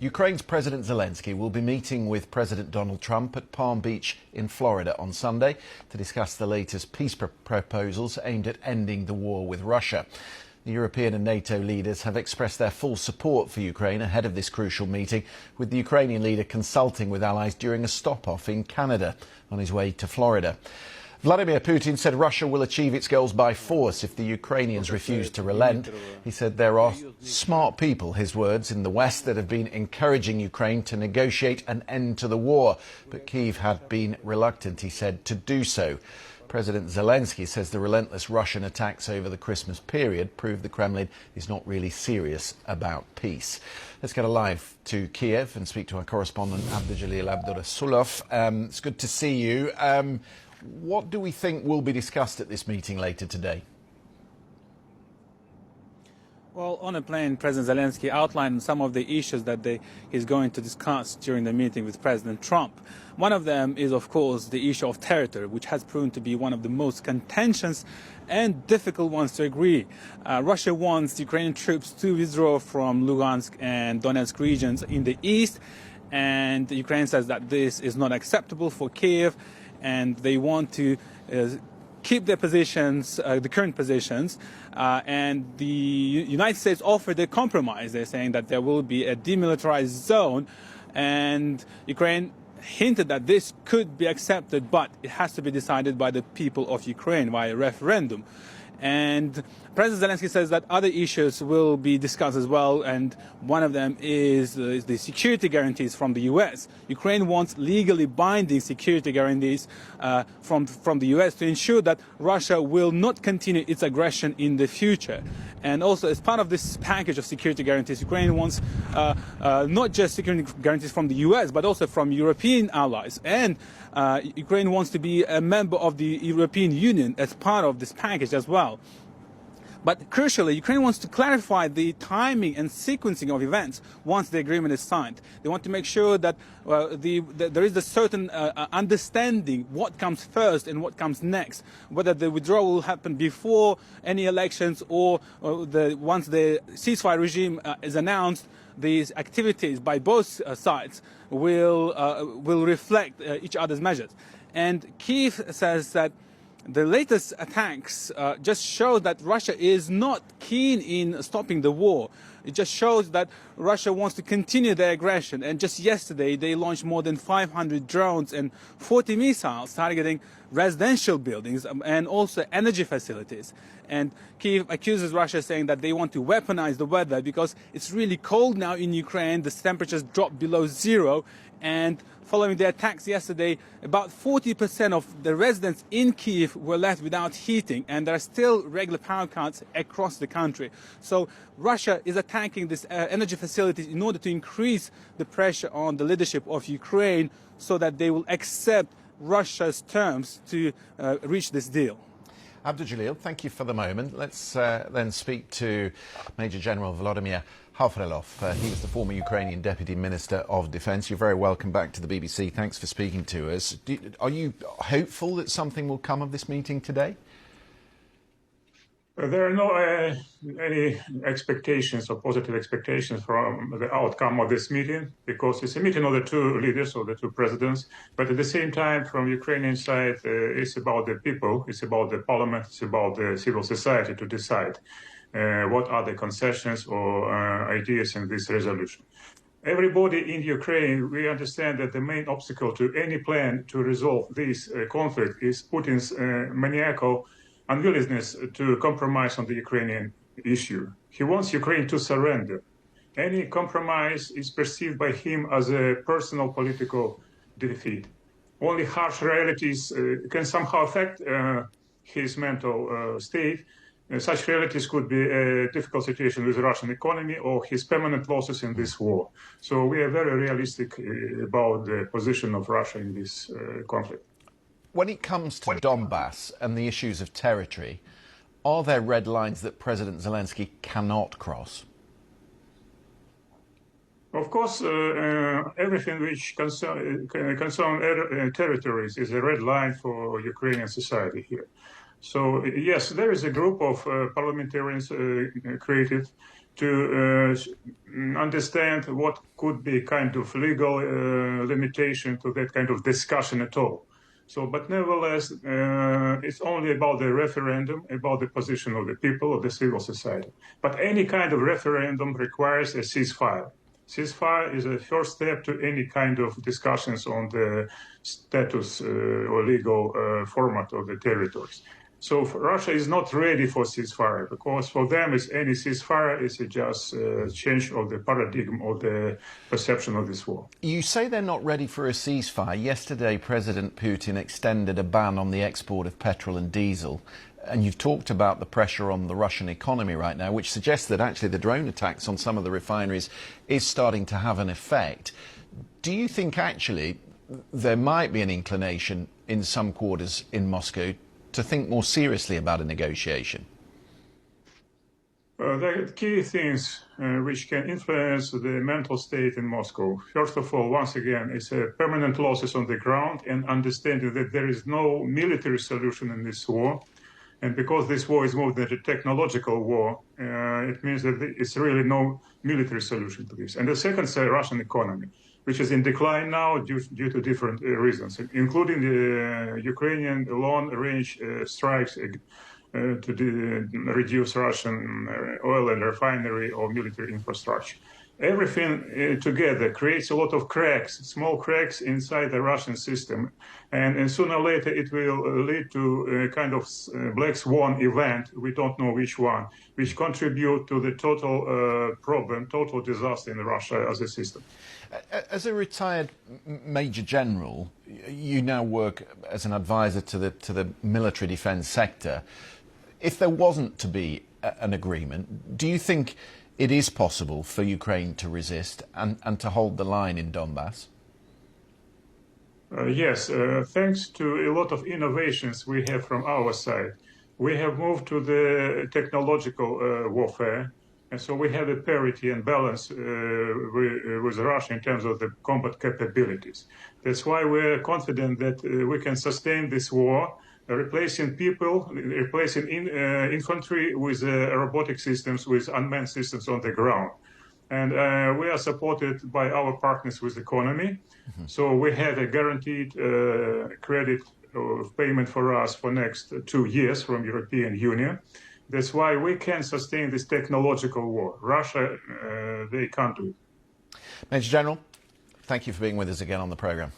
Ukraine's President Zelensky will be meeting with President Donald Trump at Palm Beach in Florida on Sunday to discuss the latest peace proposals aimed at ending the war with Russia. The European and NATO leaders have expressed their full support for Ukraine ahead of this crucial meeting, with the Ukrainian leader consulting with allies during a stop-off in Canada on his way to Florida. Vladimir Putin said Russia will achieve its goals by force if the Ukrainians refuse to relent. He said there are smart people, his words, in the West that have been encouraging Ukraine to negotiate an end to the war. But Kyiv had been reluctant, he said, to do so. President Zelensky says the relentless Russian attacks over the Christmas period prove the Kremlin is not really serious about peace. Let's go live to Kiev and speak to our correspondent Abdul Abdurasulov. It's good to see you. What do we think will be discussed at this meeting later today? Well, on a plane, President Zelensky outlined some of the issues that he's going to discuss during the meeting with President Trump. One of them is, of course, the issue of territory, which has proven to be one of the most contentious and difficult ones to agree. Russia wants Ukrainian troops to withdraw from Lugansk and Donetsk regions in the east, and Ukraine says that this is not acceptable for Kiev, and they want to keep their positions, the current positions, and the United States offered a compromise. They're saying that there will be a demilitarized zone, and Ukraine hinted that this could be accepted, but it has to be decided by the people of Ukraine via referendum. And President Zelensky says that other issues will be discussed as well, and one of them is the security guarantees from the U.S. Ukraine wants legally binding security guarantees from the U.S. to ensure that Russia will not continue its aggression in the future. And also, as part of this package of security guarantees, Ukraine wants not just security guarantees from the U.S., but also from European allies. And Ukraine wants to be a member of the European Union as part of this package as well. But crucially, Ukraine wants to clarify the timing and sequencing of events once the agreement is signed. They want to make sure that there is a certain understanding what comes first and what comes next, whether the withdrawal will happen before any elections or once the ceasefire regime is announced. These activities by both sides will reflect each other's measures. And Kyiv says that the latest attacks just show that Russia is not keen in stopping the war. It just shows that Russia wants to continue their aggression. And just yesterday, they launched more than 500 drones and 40 missiles targeting residential buildings and also energy facilities. And Kyiv accuses Russia, saying that they want to weaponize the weather because it's really cold now in Ukraine. The temperatures dropped below zero. And following the attacks yesterday, about 40% of the residents in Kyiv were left without heating, and there are still regular power cuts across the country. So Russia is attacking these energy facilities in order to increase the pressure on the leadership of Ukraine so that they will accept Russia's terms to reach this deal. Abdul, thank you for the moment. Let's then speak to Major General Volodymyr Halfrelov. He was the former Ukrainian Deputy Minister of Defence. You're very welcome back to the BBC. Thanks for speaking to us. Are you hopeful that something will come of this meeting today? There are no any expectations or positive expectations from the outcome of this meeting, because it's a meeting of the two leaders or the two presidents. But at the same time, from Ukrainian side, it's about the people, it's about the parliament, it's about the civil society to decide what are the concessions or ideas in this resolution. Everybody in Ukraine, we understand that the main obstacle to any plan to resolve this conflict is Putin's maniacal unwillingness to compromise on the Ukrainian issue. He wants Ukraine to surrender. Any compromise is perceived by him as a personal political defeat. Only harsh realities can somehow affect his mental state. Such realities could be a difficult situation with the Russian economy or his permanent losses in this war. So we are very realistic about the position of Russia in this conflict. When it comes to Donbass and the issues of territory, are there red lines that President Zelensky cannot cross? Of course, everything which concerns territories is a red line for Ukrainian society here. So, yes, there is a group of parliamentarians created to understand what could be kind of legal limitation to that kind of discussion at all. So, but nevertheless, it's only about the referendum, about the position of the people, of the civil society. But any kind of referendum requires a ceasefire. Ceasefire is a first step to any kind of discussions on the status or legal format of the territories. So Russia is not ready for ceasefire because for them, any ceasefire is just a change of the paradigm of the perception of this war. You say they're not ready for a ceasefire. Yesterday, President Putin extended a ban on the export of petrol and diesel. And you've talked about the pressure on the Russian economy right now, which suggests that actually the drone attacks on some of the refineries is starting to have an effect. Do you think actually there might be an inclination in some quarters in Moscow to think more seriously about a negotiation? The key things which can influence the mental state in Moscow, first of all, once again, is permanent losses on the ground and understanding that there is no military solution in this war. And because this war is more than a technological war, it means that it's really no military solution to this. And the second is the Russian economy, which is in decline now due to different reasons, including the Ukrainian long-range strikes to reduce Russian oil and refinery or military infrastructure. Everything together creates a lot of cracks, small cracks inside the Russian system. And sooner or later, it will lead to a kind of black swan event, we don't know which one, which contribute to the total problem, total disaster in Russia as a system. As a retired Major General, you now work as an advisor to the military defence sector. If there wasn't to be an agreement, do you think it is possible for Ukraine to resist and to hold the line in Donbass? Yes, thanks to a lot of innovations we have from our side. We have moved to the technological warfare, and so we have a parity and balance with Russia in terms of the combat capabilities. That's why we're confident that we can sustain this war, replacing people, replacing infantry with robotic systems, with unmanned systems on the ground. And we are supported by our partners with economy. Mm-hmm. So we have a guaranteed credit of payment for us for next 2 years from European Union. That's why we can sustain this technological war. Russia, they can't do it. Major General, thank you for being with us again on the programme.